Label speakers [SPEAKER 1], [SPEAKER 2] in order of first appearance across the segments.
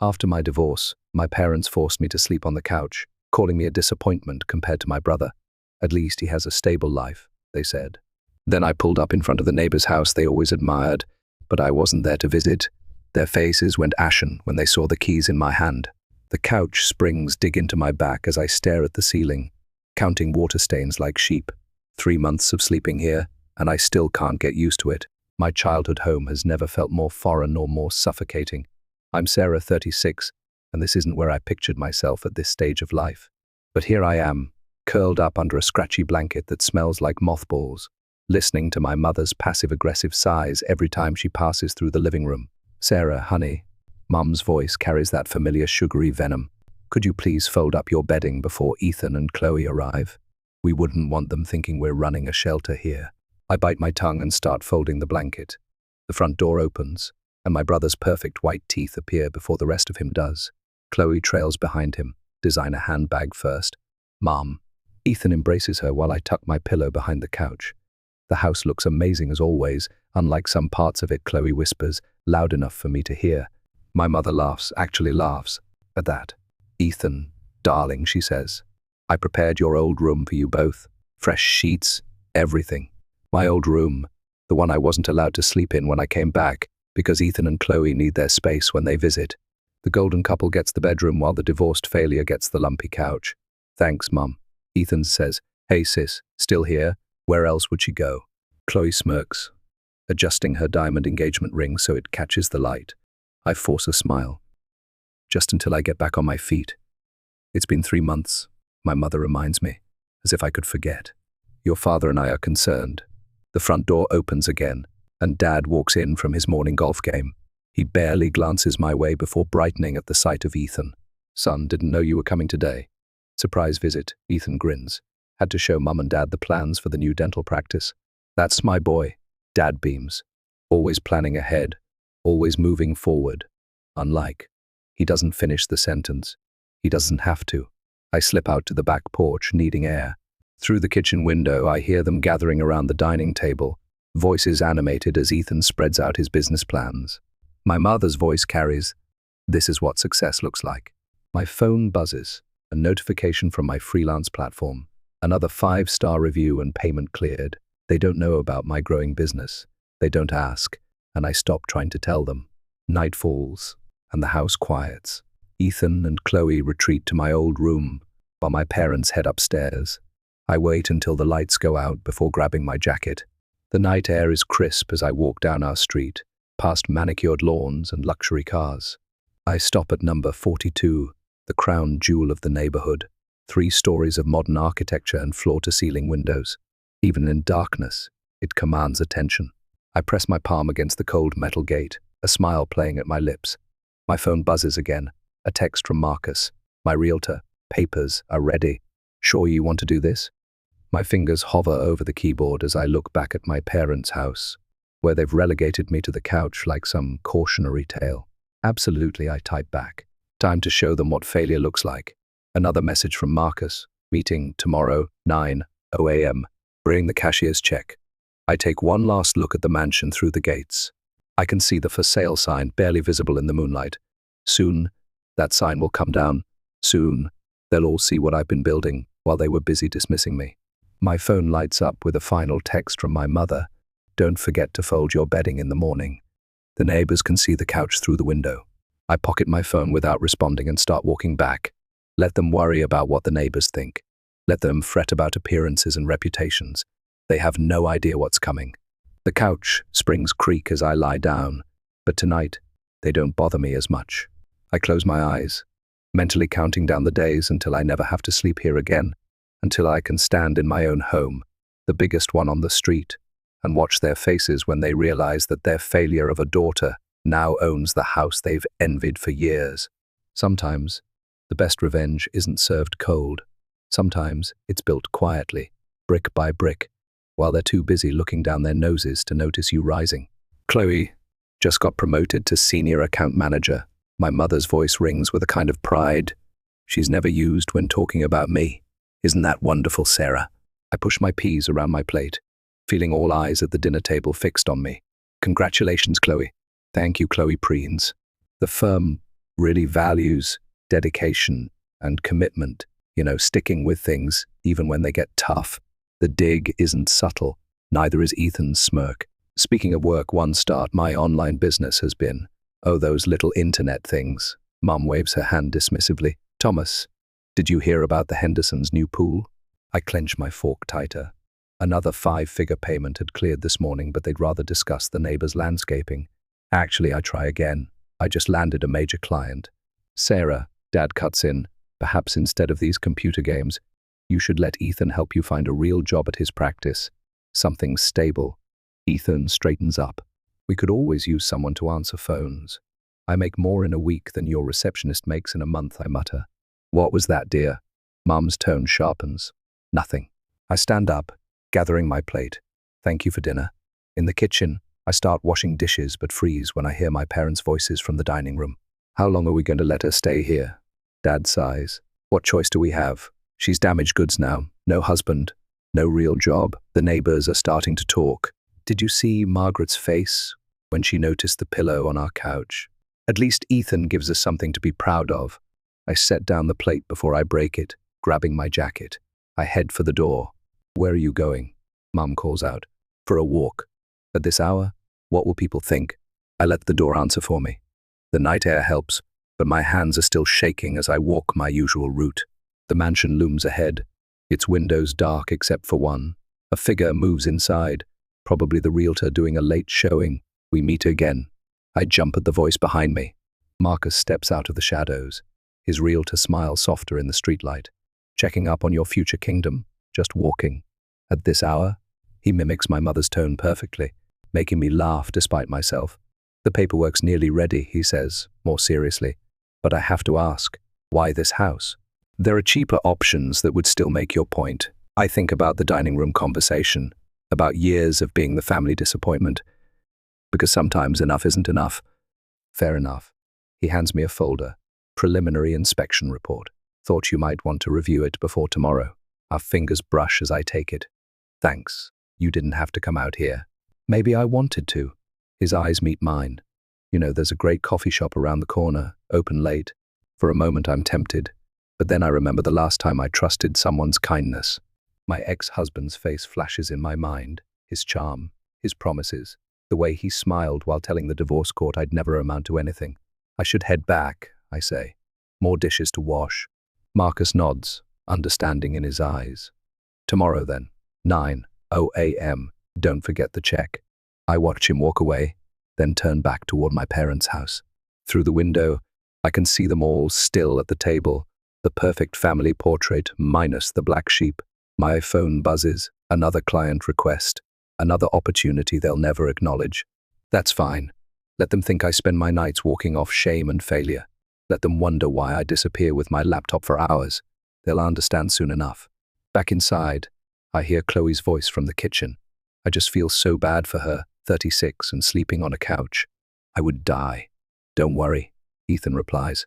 [SPEAKER 1] After my divorce, my parents forced me to sleep on the couch, calling me a disappointment compared to my brother. At least he has a stable life, they said. Then I pulled up in front of the neighbor's house they always admired, but I wasn't there to visit. Their faces went ashen when they saw the keys in my hand. The couch springs dig into my back as I stare at the ceiling, counting water stains like sheep. 3 months of sleeping here, and I still can't get used to it. My childhood home has never felt more foreign nor more suffocating. I'm Sarah, 36, and this isn't where I pictured myself at this stage of life. But here I am, curled up under a scratchy blanket that smells like mothballs, listening to my mother's passive-aggressive sighs every time she passes through the living room. Sarah, honey, Mum's voice carries that familiar sugary venom. Could you please fold up your bedding before Ethan and Chloe arrive? We wouldn't want them thinking we're running a shelter here. I bite my tongue and start folding the blanket. The front door opens, and my brother's perfect white teeth appear before the rest of him does. Chloe trails behind him, designer handbag first. Mom. Ethan embraces her while I tuck my pillow behind the couch. The house looks amazing as always, unlike some parts of it, Chloe whispers, loud enough for me to hear. My mother laughs, actually laughs, at that. Ethan, darling, she says. I prepared your old room for you both. Fresh sheets, everything. My old room, the one I wasn't allowed to sleep in when I came back, because Ethan and Chloe need their space when they visit. The golden couple gets the bedroom while the divorced failure gets the lumpy couch. Thanks, Mum. Ethan says, hey sis, still here? Where else would she go? Chloe smirks, adjusting her diamond engagement ring so it catches the light. I force a smile. Just until I get back on my feet. It's been 3 months, my mother reminds me, as if I could forget. Your father and I are concerned. The front door opens again, and Dad walks in from his morning golf game. He barely glances my way before brightening at the sight of Ethan. Son, didn't know you were coming today. Surprise visit, Ethan grins. Had to show Mum and Dad the plans for the new dental practice. That's my boy, Dad beams. Always planning ahead, always moving forward. Unlike. He doesn't finish the sentence. He doesn't have to. I slip out to the back porch, needing air. Through the kitchen window, I hear them gathering around the dining table, voices animated as Ethan spreads out his business plans. My mother's voice carries, this is what success looks like. My phone buzzes, a notification from my freelance platform. Another 5-star review and payment cleared. They don't know about my growing business. They don't ask, and I stop trying to tell them. Night falls, and the house quiets. Ethan and Chloe retreat to my old room, while my parents head upstairs. I wait until the lights go out before grabbing my jacket. The night air is crisp as I walk down our street, past manicured lawns and luxury cars. I stop at number 42, the crown jewel of the neighborhood. 3 stories of modern architecture and floor-to-ceiling windows. Even in darkness, it commands attention. I press my palm against the cold metal gate, a smile playing at my lips. My phone buzzes again, a text from Marcus. My realtor, papers are ready. Sure you want to do this? My fingers hover over the keyboard as I look back at my parents' house, where they've relegated me to the couch like some cautionary tale. Absolutely, I type back. Time to show them what failure looks like. Another message from Marcus. Meeting tomorrow, 9:00 a.m. Bring the cashier's check. I take one last look at the mansion through the gates. I can see the for sale sign barely visible in the moonlight. Soon, that sign will come down. Soon, they'll all see what I've been building while they were busy dismissing me. My phone lights up with a final text from my mother. Don't forget to fold your bedding in the morning. The neighbors can see the couch through the window. I pocket my phone without responding and start walking back. Let them worry about what the neighbors think. Let them fret about appearances and reputations. They have no idea what's coming. The couch springs creak as I lie down, but tonight, they don't bother me as much. I close my eyes, mentally counting down the days until I never have to sleep here again, until I can stand in my own home, the biggest one on the street, and watch their faces when they realize that their failure of a daughter now owns the house they've envied for years. Sometimes, the best revenge isn't served cold. Sometimes it's built quietly, brick by brick, while they're too busy looking down their noses to notice you rising. Chloe just got promoted to senior account manager. My mother's voice rings with a kind of pride she's never used when talking about me. Isn't that wonderful, Sarah? I push my peas around my plate, feeling all eyes at the dinner table fixed on me. Congratulations, Chloe. Thank you, Chloe preens. The firm really values dedication and commitment, sticking with things even when they get tough. The dig isn't subtle, neither is Ethan's smirk. Speaking of work, one start my online business has been, oh, those little internet things. Mum waves her hand dismissively. Thomas, did you hear about the Hendersons' new pool? I clench my fork tighter. Another 5-figure payment had cleared this morning, but they'd rather discuss the neighbor's landscaping. Actually, I try again. I just landed a major client. Sarah, Dad cuts in, perhaps instead of these computer games, you should let Ethan help you find a real job at his practice. Something stable. Ethan straightens up. We could always use someone to answer phones. I make more in a week than your receptionist makes in a month, I mutter. What was that, dear? Mum's tone sharpens. Nothing. I stand up, gathering my plate. Thank you for dinner. In the kitchen, I start washing dishes but freeze when I hear my parents' voices from the dining room. How long are we going to let her stay here? Dad sighs. What choice do we have? She's damaged goods now. No husband. No real job. The neighbors are starting to talk. Did you see Margaret's face when she noticed the pillow on our couch? At least Ethan gives us something to be proud of. I set down the plate before I break it, grabbing my jacket. I head for the door. Where are you going? Mum calls out. For a walk. At this hour? What will people think? I let the door answer for me. The night air helps, but my hands are still shaking as I walk my usual route. The mansion looms ahead, its windows dark except for one. A figure moves inside, probably the realtor doing a late showing. We meet again. I jump at the voice behind me. Marcus steps out of the shadows. His realtor smiles softer in the streetlight. Checking up on your future kingdom, just walking. At this hour? He mimics my mother's tone perfectly, making me laugh despite myself. The paperwork's nearly ready, he says, more seriously. But I have to ask, why this house? There are cheaper options that would still make your point. I think about the dining room conversation, about years of being the family disappointment, because sometimes enough isn't enough. Fair enough. He hands me a folder, preliminary inspection report. Thought you might want to review it before tomorrow. Our fingers brush as I take it. Thanks. You didn't have to come out here. Maybe I wanted to. His eyes meet mine. There's a great coffee shop around the corner, open late. For a moment I'm tempted, but then I remember the last time I trusted someone's kindness. My ex-husband's face flashes in my mind, his charm, his promises, the way he smiled while telling the divorce court I'd never amount to anything. I should head back, I say. More dishes to wash. Marcus nods, understanding in his eyes. Tomorrow then, 9:00 a.m. Don't forget the check. I watch him walk away, then turn back toward my parents' house. Through the window, I can see them all still at the table, the perfect family portrait minus the black sheep. My phone buzzes, another client request, another opportunity they'll never acknowledge. That's fine. Let them think I spend my nights walking off shame and failure. Let them wonder why I disappear with my laptop for hours. They'll understand soon enough. Back inside, I hear Chloe's voice from the kitchen. I just feel so bad for her, 36 and sleeping on a couch. I would die. Don't worry, Ethan replies.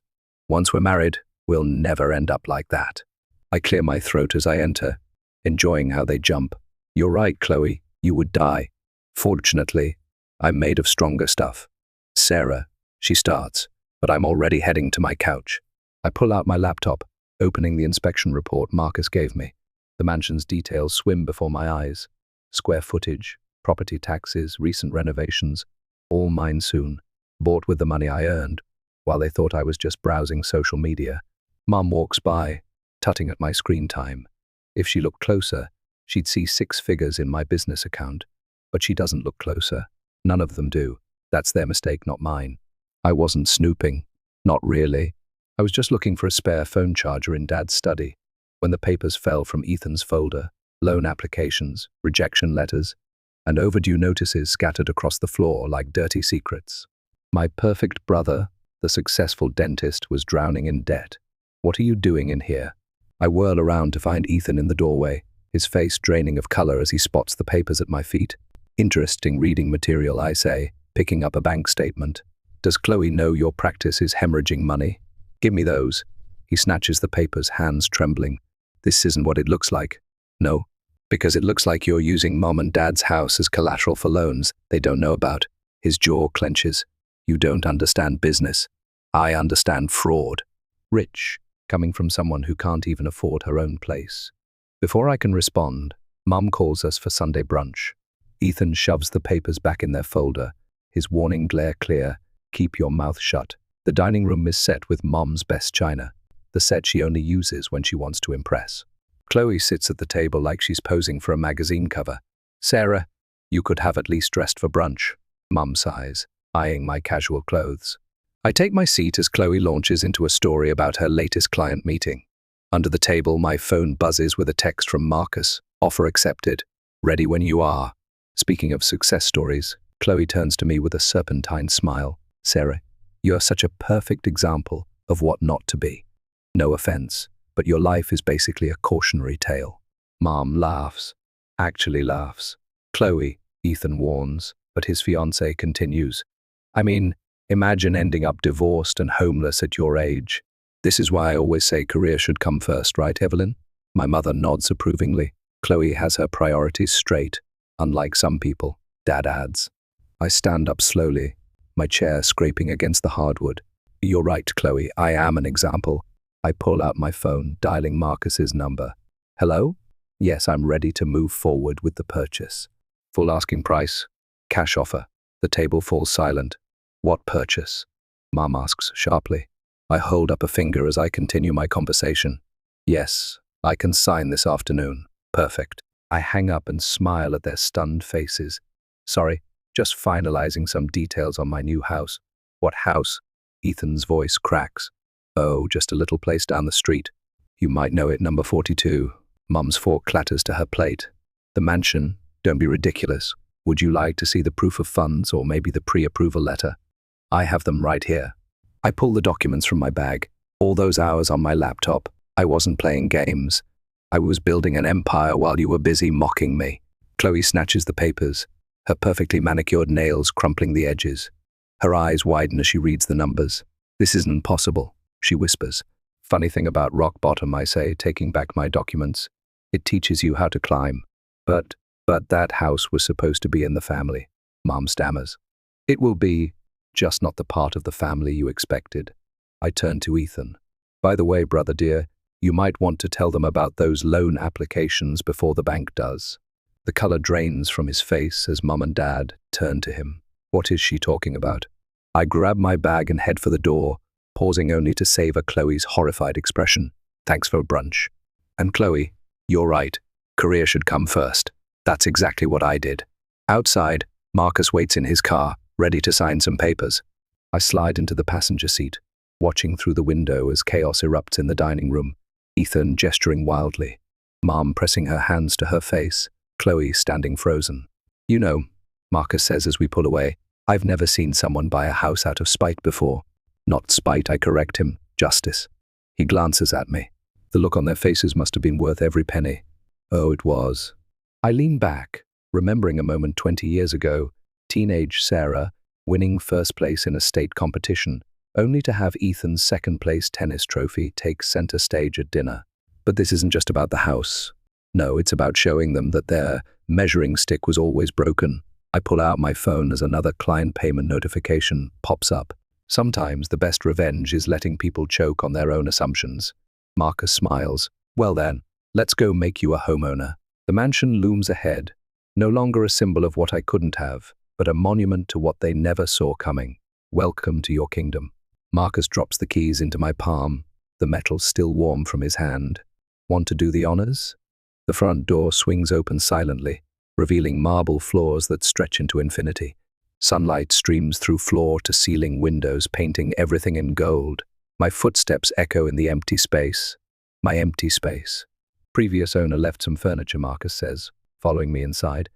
[SPEAKER 1] Once we're married, we'll never end up like that. I clear my throat as I enter, enjoying how they jump. You're right, Chloe, you would die. Fortunately, I'm made of stronger stuff. Sarah, she starts, but I'm already heading to my couch. I pull out my laptop, opening the inspection report Marcus gave me. The mansion's details swim before my eyes. Square footage, property taxes, recent renovations, all mine soon, bought with the money I earned, while they thought I was just browsing social media. Mum walks by, tutting at my screen time. If she looked closer, she'd see 6 figures in my business account. But she doesn't look closer. None of them do. That's their mistake, not mine. I wasn't snooping. Not really. I was just looking for a spare phone charger in Dad's study when the papers fell from Ethan's folder, loan applications, rejection letters, and overdue notices scattered across the floor like dirty secrets. My perfect brother, the successful dentist, was drowning in debt. What are you doing in here? I whirl around to find Ethan in the doorway, his face draining of color as he spots the papers at my feet. Interesting reading material, I say, picking up a bank statement. Does Chloe know your practice is hemorrhaging money? Give me those. He snatches the papers, hands trembling. This isn't what it looks like. No, because it looks like you're using Mom and Dad's house as collateral for loans they don't know about. His jaw clenches. You don't understand business. I understand fraud. Rich, coming from someone who can't even afford her own place. Before I can respond, Mum calls us for Sunday brunch. Ethan shoves the papers back in their folder, his warning glare clear, keep your mouth shut. The dining room is set with Mom's best china, the set she only uses when she wants to impress. Chloe sits at the table like she's posing for a magazine cover. Sarah, you could have at least dressed for brunch, Mum sighs, eyeing my casual clothes. I take my seat as Chloe launches into a story about her latest client meeting. Under the table, my phone buzzes with a text from Marcus. Offer accepted. Ready when you are. Speaking of success stories, Chloe turns to me with a serpentine smile. Sarah, you are such a perfect example of what not to be. No offense, but your life is basically a cautionary tale. Mom laughs. Actually laughs. Chloe, Ethan warns, but his fiancée continues. I mean, imagine ending up divorced and homeless at your age. This is why I always say career should come first, right, Evelyn? My mother nods approvingly. Chloe has her priorities straight, unlike some people, Dad adds. I stand up slowly, my chair scraping against the hardwood. You're right, Chloe, I am an example. I pull out my phone, dialing Marcus's number. Hello? Yes, I'm ready to move forward with the purchase. Full asking price. Cash offer. The table falls silent. What purchase? Mom asks sharply. I hold up a finger as I continue my conversation. Yes, I can sign this afternoon. Perfect. I hang up and smile at their stunned faces. Sorry, just finalizing some details on my new house. What house? Ethan's voice cracks. Oh, just a little place down the street. You might know it, number 42. Mum's fork clatters to her plate. The mansion? Don't be ridiculous. Would you like to see the proof of funds or maybe the pre-approval letter? I have them right here. I pull the documents from my bag. All those hours on my laptop, I wasn't playing games. I was building an empire while you were busy mocking me. Chloe snatches the papers, her perfectly manicured nails crumpling the edges. Her eyes widen as she reads the numbers. This isn't possible, she whispers. Funny thing about rock bottom, I say, taking back my documents. It teaches you how to climb. But that house was supposed to be in the family, Mom stammers. It will be, just not the part of the family you expected. I turn to Ethan. By the way, brother dear, you might want to tell them about those loan applications before the bank does. The color drains from his face as Mum and Dad turn to him. What is she talking about? I grab my bag and head for the door, pausing only to savor Chloe's horrified expression. Thanks for brunch. And Chloe, you're right. Career should come first. That's exactly what I did. Outside, Marcus waits in his car, ready to sign some papers. I slide into the passenger seat, watching through the window as chaos erupts in the dining room. Ethan gesturing wildly, Mom pressing her hands to her face, Chloe standing frozen. You know, Marcus says as we pull away, I've never seen someone buy a house out of spite before. Not spite, I correct him, justice. He glances at me. The look on their faces must have been worth every penny. Oh, it was. I lean back, remembering a moment 20 years ago, teenage Sarah winning first place in a state competition, only to have Ethan's second-place tennis trophy take center stage at dinner. But this isn't just about the house. No, it's about showing them that their measuring stick was always broken. I pull out my phone as another client payment notification pops up. Sometimes the best revenge is letting people choke on their own assumptions. Marcus smiles. Well then, let's go make you a homeowner. The mansion looms ahead, no longer a symbol of what I couldn't have, but a monument to what they never saw coming. Welcome to your kingdom. Marcus drops the keys into my palm, the metal still warm from his hand. Want to do the honors? The front door swings open silently, revealing marble floors that stretch into infinity. Sunlight streams through floor to ceiling windows, painting everything in gold. My footsteps echo in the empty space. My empty space. Previous owner left some furniture, Marcus says, following me inside.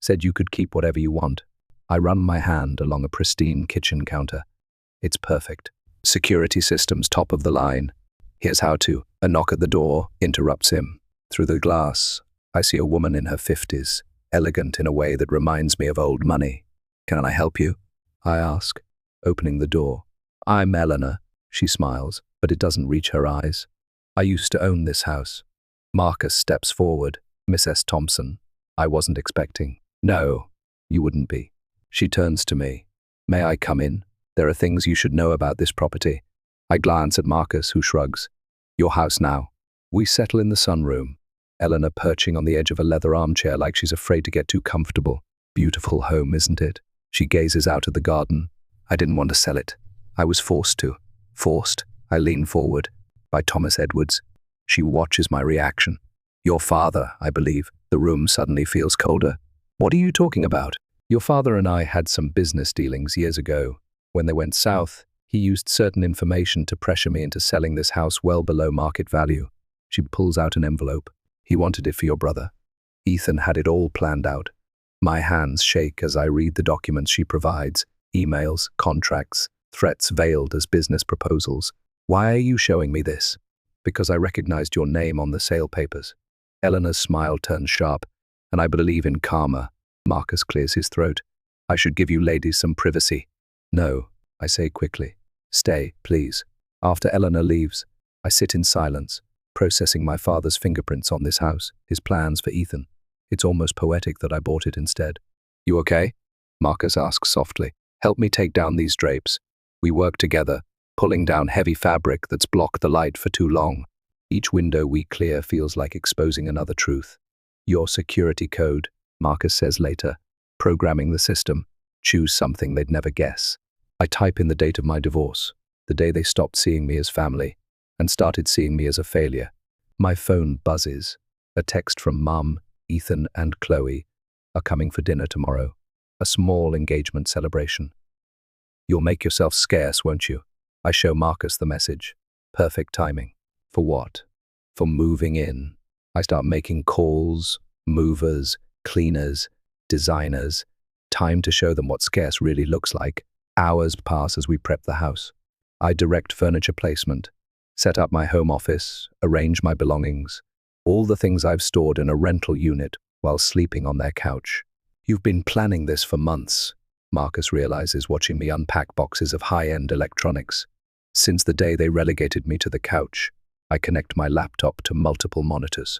[SPEAKER 1] Said you could keep whatever you want. I run my hand along a pristine kitchen counter. It's perfect. Security systems top of the line. Here's how to. A knock at the door interrupts him. Through the glass, I see a woman in her 50s, elegant in a way that reminds me of old money. Can I help you? I ask, opening the door. I'm Eleanor, she smiles, but it doesn't reach her eyes. I used to own this house. Marcus steps forward. Mrs. Thompson. I wasn't expecting. No, you wouldn't be. She turns to me. May I come in? There are things you should know about this property. I glance at Marcus, who shrugs. Your house now. We settle in the sunroom. Eleanor perching on the edge of a leather armchair like she's afraid to get too comfortable. Beautiful home, isn't it? She gazes out at the garden. I didn't want to sell it. I was forced to. Forced, I lean forward. By Thomas Edwards. She watches my reaction. Your father, I believe. The room suddenly feels colder. What are you talking about? Your father and I had some business dealings years ago. When they went south, he used certain information to pressure me into selling this house well below market value. She pulls out an envelope. He wanted it for your brother. Ethan had it all planned out. My hands shake as I read the documents she provides. Emails, contracts, threats veiled as business proposals. Why are you showing me this? Because I recognized your name on the sale papers. Eleanor's smile turns sharp, and I believe in karma. Marcus clears his throat. I should give you ladies some privacy. No, I say quickly. Stay, please. After Eleanor leaves, I sit in silence, processing my father's fingerprints on this house, his plans for Ethan. It's almost poetic that I bought it instead. You okay? Marcus asks softly. Help me take down these drapes. We work together, pulling down heavy fabric that's blocked the light for too long. Each window we clear feels like exposing another truth. Your security code, Marcus says later, programming the system. Choose something they'd never guess. I type in the date of my divorce, the day they stopped seeing me as family and started seeing me as a failure. My phone buzzes. A text from Mum, Ethan, and Chloe are coming for dinner tomorrow. A small engagement celebration. You'll make yourself scarce, won't you? I show Marcus the message. Perfect timing. For what? For moving in. I start making calls, movers, cleaners, designers. Time to show them what scarce really looks like. Hours pass as we prep the house. I direct furniture placement, set up my home office, arrange my belongings, all the things I've stored in a rental unit while sleeping on their couch. You've been planning this for months, Marcus realizes watching me unpack boxes of high-end electronics. Since the day they relegated me to the couch, I connect my laptop to multiple monitors.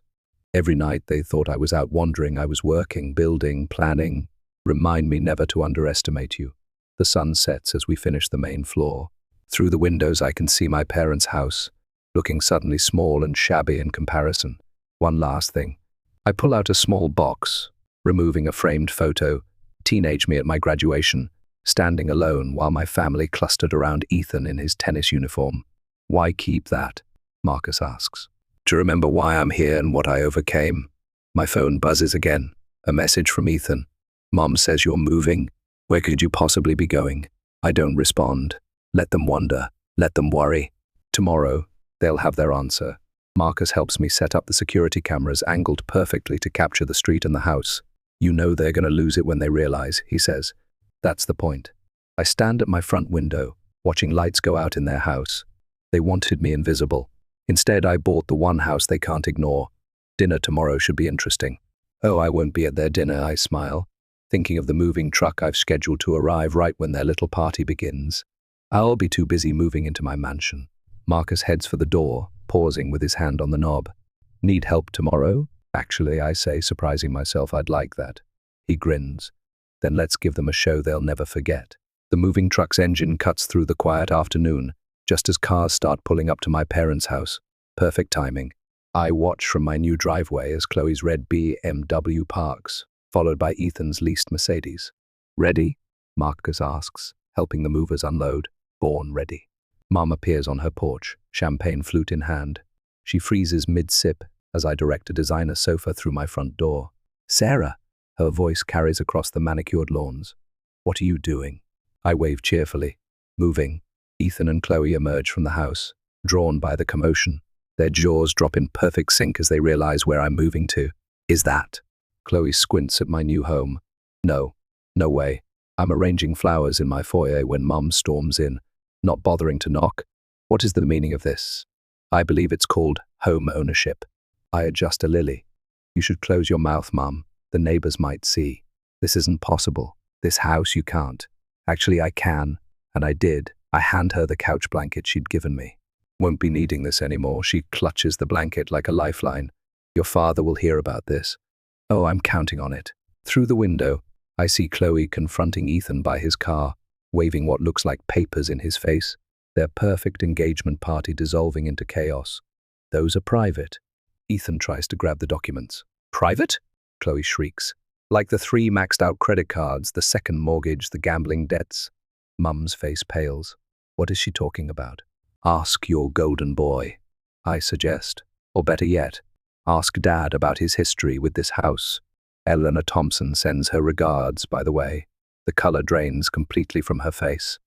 [SPEAKER 1] Every night they thought I was out wandering, I was working, building, planning. Remind me never to underestimate you. The sun sets as we finish the main floor. Through the windows I can see my parents' house, looking suddenly small and shabby in comparison. One last thing. I pull out a small box, removing a framed photo, teenage me at my graduation, standing alone while my family clustered around Ethan in his tennis uniform. Why keep that? Marcus asks. To remember why I'm here and what I overcame. My phone buzzes again. A message from Ethan. Mom says you're moving. Where could you possibly be going? I don't respond. Let them wonder. Let them worry. Tomorrow, they'll have their answer. Marcus helps me set up the security cameras angled perfectly to capture the street and the house. You know they're going to lose it when they realize, he says. That's the point. I stand at my front window, watching lights go out in their house. They wanted me invisible. Instead, I bought the one house they can't ignore. Dinner tomorrow should be interesting. Oh, I won't be at their dinner, I smile, thinking of the moving truck I've scheduled to arrive right when their little party begins. I'll be too busy moving into my mansion. Marcus heads for the door, pausing with his hand on the knob. Need help tomorrow? Actually, I say, surprising myself, I'd like that. He grins. Then let's give them a show they'll never forget. The moving truck's engine cuts through the quiet afternoon, just as cars start pulling up to my parents' house. Perfect timing. I watch from my new driveway as Chloe's red BMW parks, followed by Ethan's leased Mercedes. Ready? Marcus asks, helping the movers unload. Born ready. Mom appears on her porch, champagne flute in hand. She freezes mid-sip as I direct a designer sofa through my front door. Sarah! Her voice carries across the manicured lawns. What are you doing? I wave cheerfully. Moving. Ethan and Chloe emerge from the house, drawn by the commotion. Their jaws drop in perfect sync as they realize where I'm moving to. Is that? Chloe squints at my new home. No way. I'm arranging flowers in my foyer when Mum storms in, not bothering to knock. What is the meaning of this? I believe it's called home ownership. I adjust a lily. You should close your mouth, Mum. The neighbors might see. This isn't possible. This house you can't. Actually, I can, and I did. I hand her the couch blanket she'd given me. Won't be needing this anymore. She clutches the blanket like a lifeline. Your father will hear about this. Oh, I'm counting on it. Through the window, I see Chloe confronting Ethan by his car. waving what looks like papers in his face, their perfect engagement party dissolving into chaos. Those are private. Ethan tries to grab the documents. Private? Chloe shrieks. Like the 3 maxed-out credit cards, the second mortgage, the gambling debts. Mum's face pales. What is she talking about? Ask your golden boy, I suggest. Or better yet, ask Dad about his history with this house. Eleanor Thompson sends her regards, by the way. The color drains completely from her face.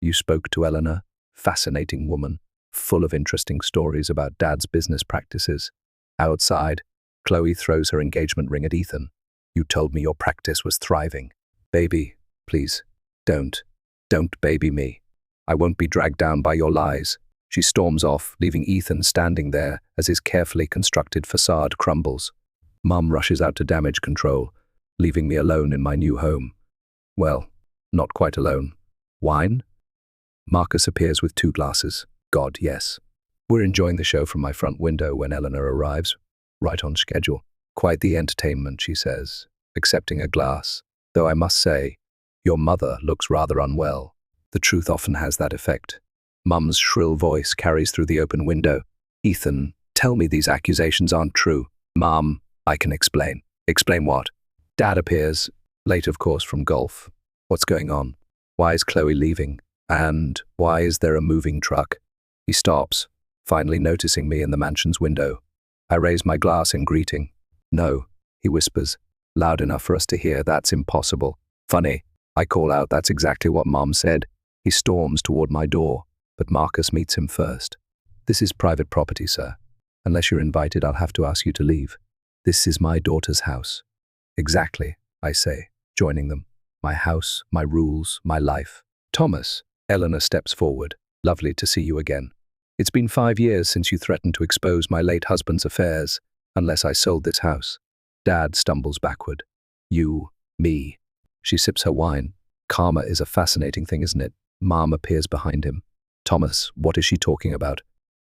[SPEAKER 1] You spoke to Eleanor? Fascinating woman, full of interesting stories about Dad's business practices. Outside, Chloe throws her engagement ring at Ethan. You told me your practice was thriving. Baby, please, don't baby me. I won't be dragged down by your lies. She storms off, leaving Ethan standing there as his carefully constructed facade crumbles. Mum rushes out to damage control, leaving me alone in my new home. Well, not quite alone. Wine? Marcus appears with 2 glasses. God, yes. We're enjoying the show from my front window when Eleanor arrives, right on schedule. Quite the entertainment, she says, accepting a glass. Though I must say, your mother looks rather unwell. The truth often has that effect. Mum's shrill voice carries through the open window. Ethan, tell me these accusations aren't true. Mum, I can explain. Explain what? Dad appears, late of course from golf. What's going on? Why is Chloe leaving? And why is there a moving truck? He stops, finally noticing me in the mansion's window. I raise my glass in greeting. No, he whispers, loud enough for us to hear. That's impossible. Funny, I call out, that's exactly what Mom said. He storms toward my door, but Marcus meets him first. This is private property, sir. Unless you're invited, I'll have to ask you to leave. This is my daughter's house. Exactly, I say, joining them. My house, my rules, my life. Thomas, Eleanor steps forward. Lovely to see you again. It's been 5 years since you threatened to expose my late husband's affairs, unless I sold this house. Dad stumbles backward. You, me. She sips her wine. Karma is a fascinating thing, isn't it? Mom appears behind him. Thomas, what is she talking about?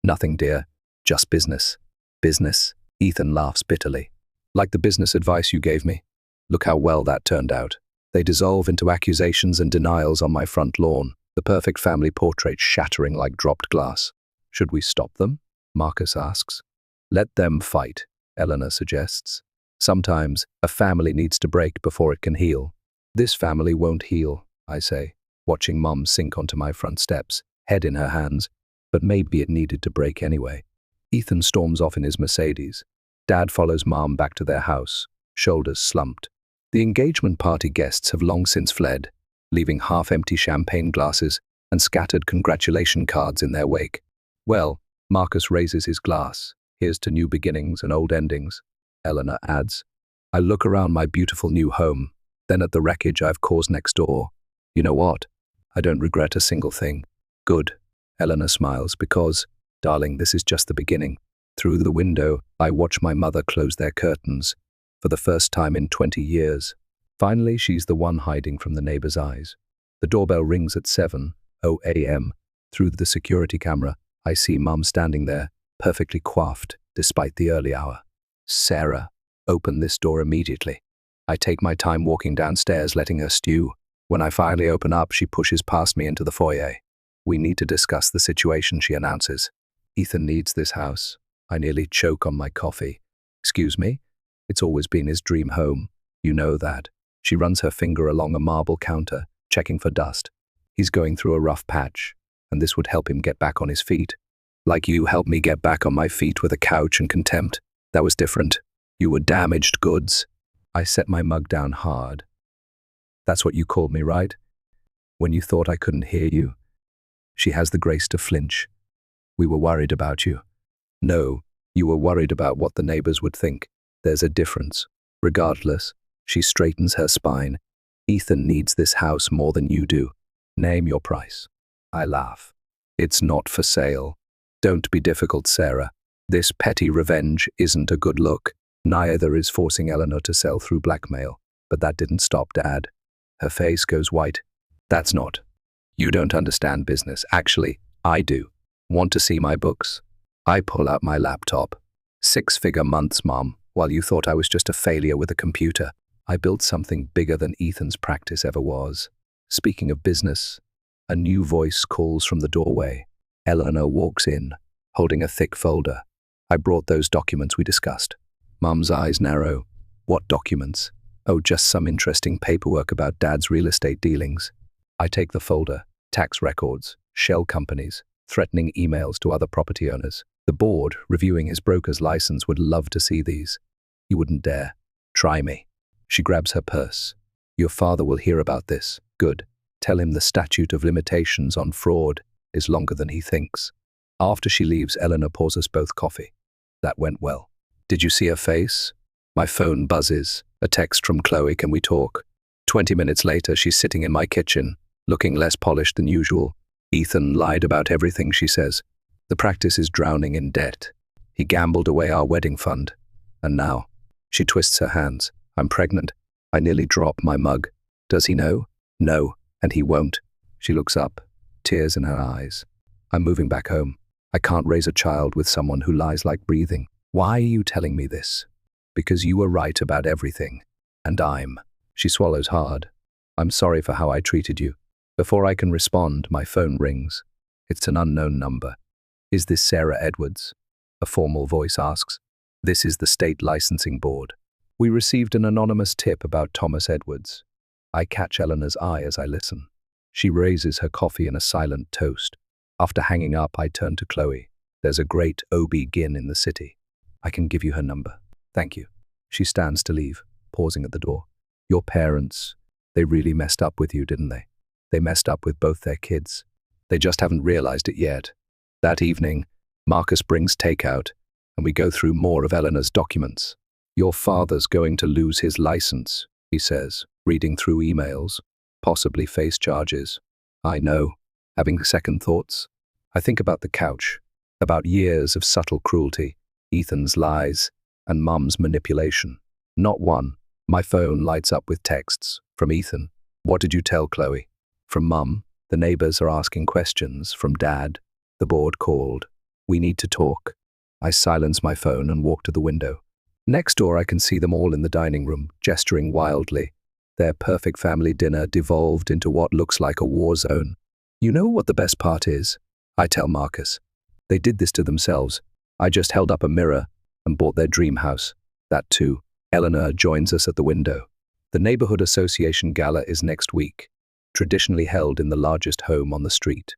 [SPEAKER 1] Nothing, dear. Just business. Business? Ethan laughs bitterly. Like the business advice you gave me. Look how well that turned out. They dissolve into accusations and denials on my front lawn, the perfect family portrait shattering like dropped glass. Should we stop them? Marcus asks. Let them fight, Eleanor suggests. Sometimes a family needs to break before it can heal. This family won't heal, I say, watching Mom sink onto my front steps, head in her hands, but maybe it needed to break anyway. Ethan storms off in his Mercedes. Dad follows Mom back to their house, shoulders slumped. The engagement party guests have long since fled, leaving half-empty champagne glasses and scattered congratulation cards in their wake. Well, Marcus raises his glass. Here's to new beginnings and old endings. Eleanor adds. I look around my beautiful new home, then at the wreckage I've caused next door. You know what? I don't regret a single thing. Good. Eleanor smiles because, darling, this is just the beginning. Through the window, I watch my mother close their curtains, for the first time in 20 years. Finally, she's the one hiding from the neighbor's eyes. The doorbell rings at 7:00 a.m. Through the security camera, I see Mum standing there, perfectly coiffed, despite the early hour. Sarah, open this door immediately. I take my time walking downstairs, letting her stew. When I finally open up, she pushes past me into the foyer. We need to discuss the situation, she announces. Ethan needs this house. I nearly choke on my coffee. Excuse me? It's always been his dream home. You know that. She runs her finger along a marble counter, checking for dust. He's going through a rough patch, and this would help him get back on his feet. Like you helped me get back on my feet with a couch and contempt. That was different. You were damaged goods. I set my mug down hard. That's what you called me, right? When you thought I couldn't hear you. She has the grace to flinch. We were worried about you. No, you were worried about what the neighbors would think. There's a difference. Regardless, she straightens her spine. Ethan needs this house more than you do. Name your price. I laugh. It's not for sale. Don't be difficult, Sarah. This petty revenge isn't a good look. Neither is forcing Eleanor to sell through blackmail. But that didn't stop Dad. Her face goes white. That's not. You don't understand business. Actually, I do. Want to see my books? I pull out my laptop. 6-figure months, Mom, while you thought I was just a failure with a computer. I built something bigger than Ethan's practice ever was. Speaking of business, A new voice calls from the doorway. Eleanor walks in, holding a thick folder. I brought those documents we discussed. Mum's eyes narrow. What documents? Oh, just some interesting paperwork about Dad's real estate dealings. I take the folder. Tax records, shell companies, threatening emails to other property owners. The board, reviewing his broker's license, would love to see these. You wouldn't dare. Try me. She grabs her purse. Your father will hear about this. Good. Tell him the statute of limitations on fraud is longer than he thinks. After she leaves, Eleanor pours us both coffee. That went well. Did you see her face? My phone buzzes. A text from Chloe, can we talk? 20 minutes later, she's sitting in my kitchen, looking less polished than usual. Ethan lied about everything, she says. The practice is drowning in debt. He gambled away our wedding fund. And now, she twists her hands. I'm pregnant. I nearly drop my mug. Does he know? No, and he won't. She looks up, tears in her eyes. I'm moving back home. I can't raise a child with someone who lies like breathing. Why are you telling me this? Because you were right about everything. And She swallows hard. I'm sorry for how I treated you. Before I can respond, my phone rings. It's an unknown number. Is this Sarah Edwards? A formal voice asks. This is the state licensing board. We received an anonymous tip about Thomas Edwards. I catch Eleanor's eye as I listen. She raises her coffee in a silent toast. After hanging up, I turn to Chloe. There's a great OB-GYN in the city. I can give you her number. Thank you. She stands to leave, pausing at the door. Your parents, they really messed up with you, didn't they? They messed up with both their kids. They just haven't realized it yet. That evening, Marcus brings takeout, and we go through more of Eleanor's documents. Your father's going to lose his license, he says, reading through emails, possibly face charges. I know, having second thoughts. I think about the couch, about years of subtle cruelty, Ethan's lies, and Mum's manipulation. Not one. My phone lights up with texts from Ethan. What did you tell Chloe? From Mum, the neighbors are asking questions. From Dad, the board called. We need to talk. I silence my phone and walk to the window. Next door, I can see them all in the dining room, gesturing wildly. Their perfect family dinner devolved into what looks like a war zone. You know what the best part is? I tell Marcus. They did this to themselves. I just held up a mirror and bought their dream house. That too. Eleanor joins us at the window. The Neighborhood Association Gala is next week, traditionally held in the largest home on the street.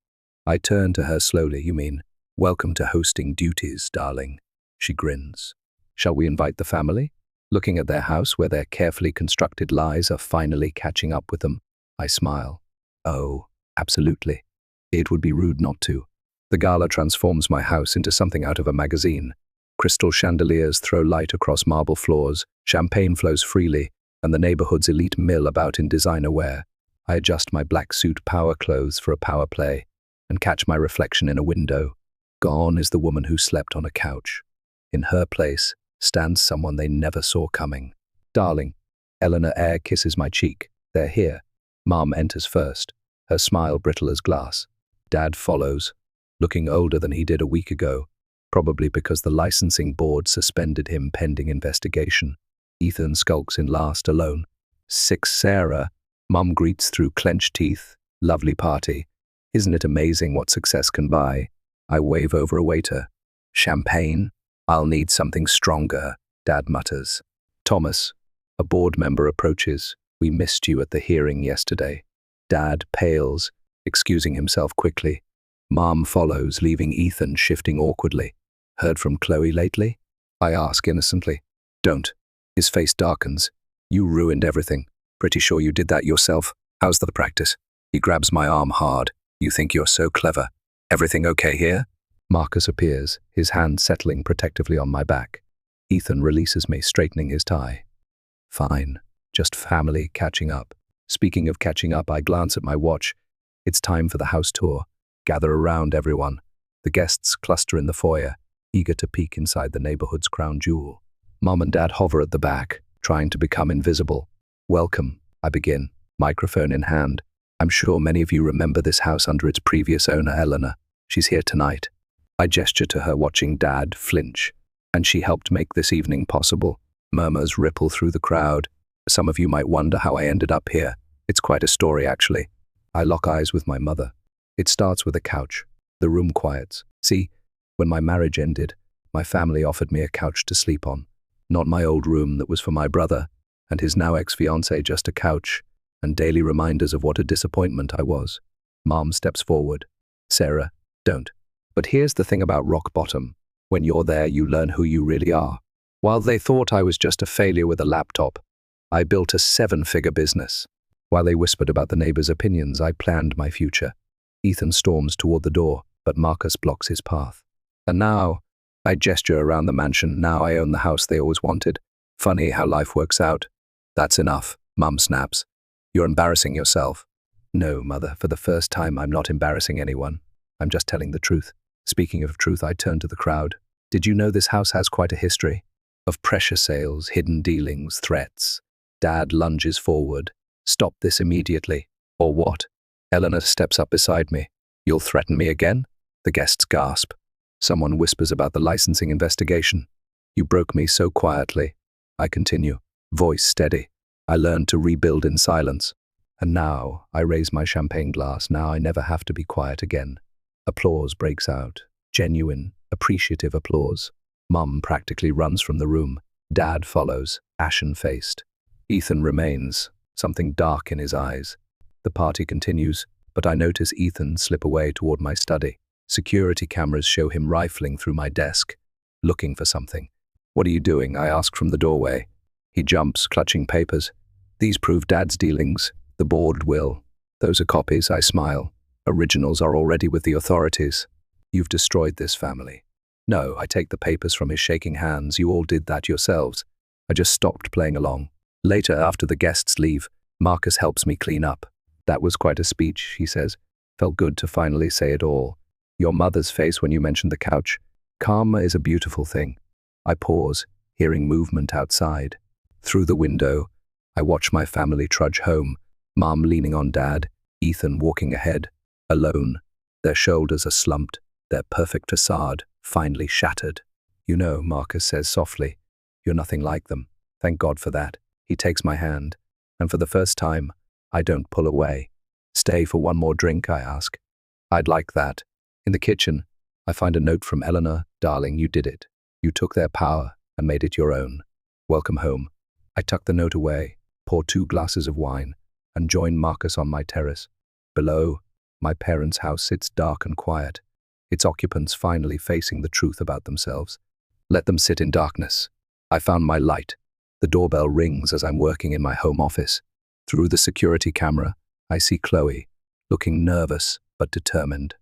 [SPEAKER 1] I turn to her slowly. You mean, welcome to hosting duties, darling. She grins. Shall we invite the family? Looking at their house where their carefully constructed lies are finally catching up with them, I smile. Oh, absolutely. It would be rude not to. The gala transforms my house into something out of a magazine. Crystal chandeliers throw light across marble floors, champagne flows freely, and the neighborhood's elite mill about in designer wear. I adjust my black suit power clothes for a power play and catch my reflection in a window. Gone is the woman who slept on a couch. In her place stands someone they never saw coming. Darling, Eleanor air kisses my cheek. They're here. Mom enters first, her smile brittle as glass. Dad follows, looking older than he did a week ago, probably because the licensing board suspended him pending investigation. Ethan skulks in last alone. Six Sarah. Mum greets through clenched teeth. Lovely party. Isn't it amazing what success can buy? I wave over a waiter. Champagne? I'll need something stronger, Dad mutters. Thomas, a board member, approaches. We missed you at the hearing yesterday. Dad pales, excusing himself quickly. Mom follows, leaving Ethan shifting awkwardly. Heard from Chloe lately? I ask innocently. Don't. His face darkens. You ruined everything. Pretty sure you did that yourself. How's the practice? He grabs my arm hard. You think you're so clever. Everything okay here? Marcus appears, his hand settling protectively on my back. Ethan releases me, straightening his tie. Fine. Just family catching up. Speaking of catching up, I glance at my watch. It's time for the house tour. Gather around, everyone. The guests cluster in the foyer, eager to peek inside the neighborhood's crown jewel. Mom and Dad hover at the back, trying to become invisible. Welcome, I begin, microphone in hand. I'm sure many of you remember this house under its previous owner, Eleanor. She's here tonight. I gesture to her, watching Dad flinch. And she helped make this evening possible. Murmurs ripple through the crowd. Some of you might wonder how I ended up here. It's quite a story, actually. I lock eyes with my mother. It starts with a couch. The room quiets. See, when my marriage ended, my family offered me a couch to sleep on. Not my old room that was for my brother and his now ex-fiancée, just a couch and daily reminders of what a disappointment I was. Mom steps forward. Sarah, don't. But here's the thing about rock bottom. When you're there, you learn who you really are. While they thought I was just a failure with a laptop, I built a 7-figure business. While they whispered about the neighbors' opinions, I planned my future. Ethan storms toward the door, but Marcus blocks his path. And now, I gesture around the mansion. Now I own the house they always wanted. Funny how life works out. That's enough, Mum snaps. You're embarrassing yourself. No, Mother, for the first time I'm not embarrassing anyone. I'm just telling the truth. Speaking of truth, I turn to the crowd. Did you know this house has quite a history? Of pressure sales, hidden dealings, threats. Dad lunges forward. Stop this immediately. Or what? Eleanor steps up beside me. You'll threaten me again? The guests gasp. Someone whispers about the licensing investigation. You broke me so quietly. I continue, voice steady. I learned to rebuild in silence. And now I raise my champagne glass. Now I never have to be quiet again. Applause breaks out. Genuine, appreciative applause. Mum practically runs from the room. Dad follows, ashen-faced. Ethan remains, something dark in his eyes. The party continues, but I notice Ethan slip away toward my study. Security cameras show him rifling through my desk, looking for something. What are you doing? I ask from the doorway. He jumps, clutching papers. These prove Dad's dealings. The board will. Those are copies, I smile. Originals are already with the authorities. You've destroyed this family. No, I take the papers from his shaking hands. You all did that yourselves. I just stopped playing along. Later, after the guests leave, Marcus helps me clean up. That was quite a speech, he says. Felt good to finally say it all. Your mother's face when you mentioned the couch. Karma is a beautiful thing. I pause, hearing movement outside. Through the window, I watch my family trudge home. Mom leaning on Dad, Ethan walking ahead, alone. Their shoulders are slumped, their perfect facade finally shattered. You know, Marcus says softly, you're nothing like them. Thank God for that. He takes my hand, and for the first time, I don't pull away. Stay for one more drink, I ask. I'd like that. In the kitchen, I find a note from Eleanor. Darling, you did it. You took their power and made it your own. Welcome home. I tuck the note away, pour 2 glasses of wine, and join Marcus on my terrace. Below, my parents' house sits dark and quiet, its occupants finally facing the truth about themselves. Let them sit in darkness. I found my light. The doorbell rings as I'm working in my home office. Through the security camera, I see Chloe, looking nervous but determined.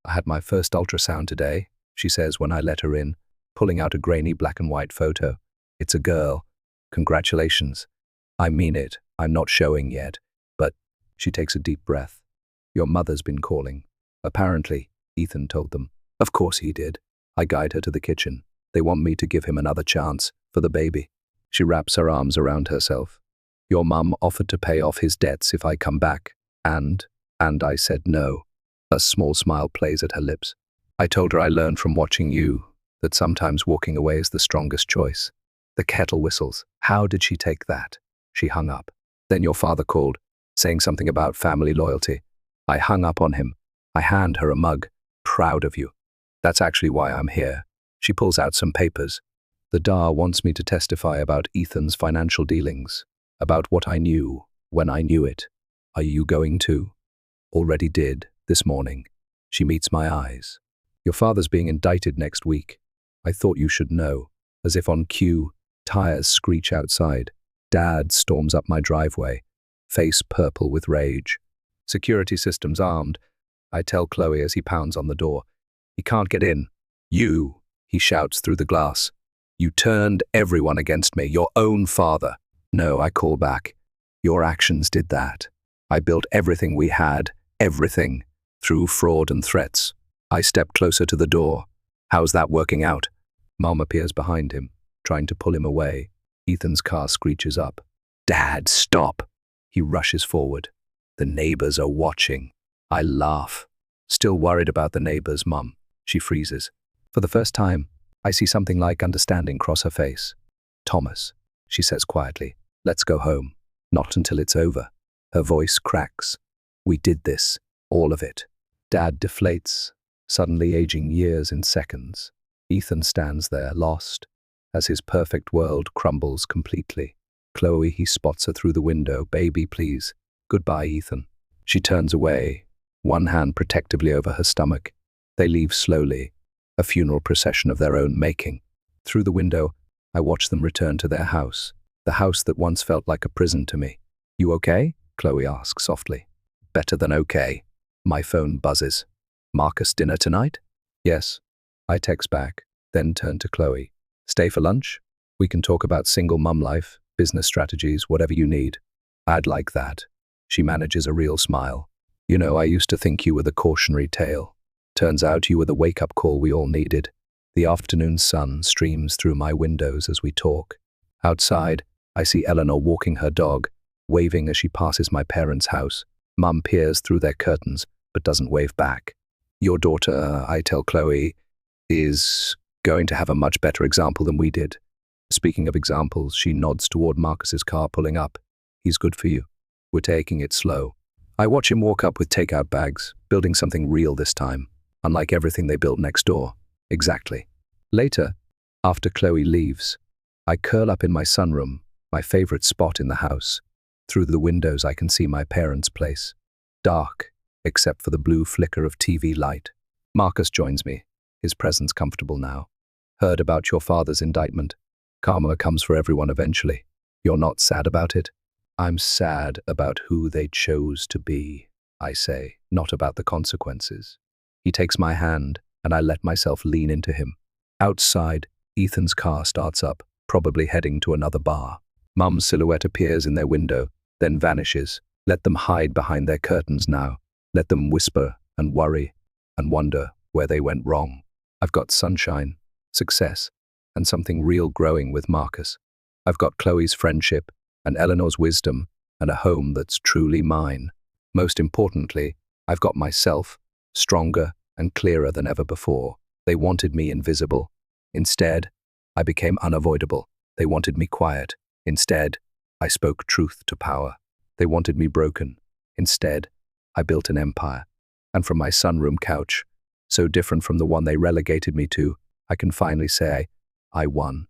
[SPEAKER 1] I had my first ultrasound today, she says when I let her in, pulling out a grainy black and white photo. It's a girl. Congratulations. I mean it. I'm not showing yet. But she takes a deep breath. Your mother's been calling. Apparently, Ethan told them. Of course he did. I guide her to the kitchen. They want me to give him another chance for the baby. She wraps her arms around herself. Your mum offered to pay off his debts if I come back. And I said no. A small smile plays at her lips. I told her I learned from watching you that sometimes walking away is the strongest choice. The kettle whistles. How did she take that? She hung up. Then your father called, saying something about family loyalty. I hung up on him. I hand her a mug. Proud of you. That's actually why I'm here. She pulls out some papers. The DA wants me to testify about Ethan's financial dealings, about what I knew when I knew it. Are you going to? Already did, this morning. She meets my eyes. Your father's being indicted next week. I thought you should know. As if on cue, tires screech outside. Dad storms up my driveway, face purple with rage. Security systems armed. I tell Chloe as he pounds on the door. He can't get in. You, he shouts through the glass. You turned everyone against me, your own father. No, I call back. Your actions did that. I built everything we had, everything, through fraud and threats. I step closer to the door. How's that working out? Mom appears behind him, trying to pull him away. Ethan's car screeches up. Dad, stop! He rushes forward. The neighbors are watching. I laugh. Still worried about the neighbors, Mum. She freezes. For the first time, I see something like understanding cross her face. Thomas, she says quietly, let's go home. Not until it's over. Her voice cracks. We did this, all of it. Dad deflates, suddenly aging years in seconds. Ethan stands there, lost, as his perfect world crumbles completely. Chloe, he spots her through the window. Baby, please. Goodbye, Ethan. She turns away, one hand protectively over her stomach. They leave slowly, a funeral procession of their own making. Through the window, I watch them return to their house, the house that once felt like a prison to me. You okay? Chloe asks softly. Better than okay. My phone buzzes. Marcus, dinner tonight? Yes. I text back, then turn to Chloe. Stay for lunch? We can talk about single mum life, business strategies, whatever you need. I'd like that. She manages a real smile. You know, I used to think you were the cautionary tale. Turns out you were the wake-up call we all needed. The afternoon sun streams through my windows as we talk. Outside, I see Eleanor walking her dog, waving as she passes my parents' house. Mum peers through their curtains, but doesn't wave back. Your daughter, I tell Chloe, is going to have a much better example than we did. Speaking of examples, she nods toward Marcus's car pulling up. He's good for you. We're taking it slow. I watch him walk up with takeout bags, building something real this time, unlike everything they built next door. Exactly. Later, after Chloe leaves, I curl up in my sunroom, my favorite spot in the house. Through the windows I can see my parents' place. Dark, except for the blue flicker of TV light. Marcus joins me, his presence comfortable now. Heard about your father's indictment. Karma comes for everyone eventually. You're not sad about it? I'm sad about who they chose to be, I say, not about the consequences. He takes my hand, and I let myself lean into him. Outside, Ethan's car starts up, probably heading to another bar. Mum's silhouette appears in their window, then vanishes. Let them hide behind their curtains now. Let them whisper and worry and wonder where they went wrong. I've got sunshine, success, and something real growing with Marcus. I've got Chloe's friendship and Eleanor's wisdom and a home that's truly mine. Most importantly, I've got myself, stronger and clearer than ever before. They wanted me invisible. Instead, I became unavoidable. They wanted me quiet. Instead, I spoke truth to power. They wanted me broken. Instead, I built an empire. And from my sunroom couch, so different from the one they relegated me to, I can finally say, I won.